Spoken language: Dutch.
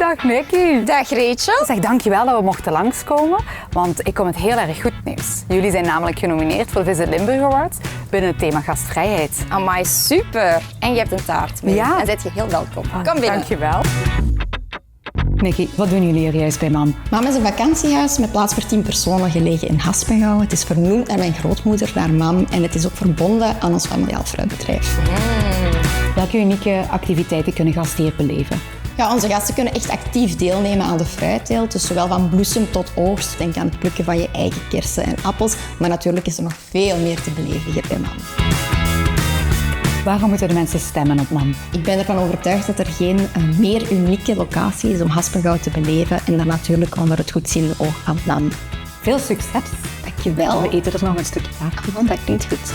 Dag Nicky. Dag Rachel. Zeg, dankjewel dat we mochten langskomen, want ik kom met heel erg goed nieuws. Jullie zijn namelijk genomineerd voor de Visit Limburg Awards binnen het thema gastvrijheid. Amai, super. En je hebt een taart mee. Ja. Dan zet je heel welkom. Kom binnen. Dankjewel. Nicky, wat doen jullie hier juist bij Mam? Mam is een vakantiehuis met plaats voor 10 personen gelegen in Haspengouw. Het is vernoemd naar mijn grootmoeder, naar Mam. En het is ook verbonden aan ons familiaal fruitbedrijf. Welke unieke activiteiten kunnen gasten hier beleven? Ja, onze gasten kunnen echt actief deelnemen aan de fruitteelt. Dus zowel van bloesem tot oogst. Denk aan het plukken van je eigen kersen en appels. Maar natuurlijk is er nog veel meer te beleven hier bij Mam. Waarom moeten de mensen stemmen op Mam? Ik ben ervan overtuigd dat er geen meer unieke locatie is om Haspengouw te beleven. En dan natuurlijk onder het goedzinnende oog van Mam. Veel succes. Dankjewel. We eten er nog een stukje taart van. Dat klinkt goed.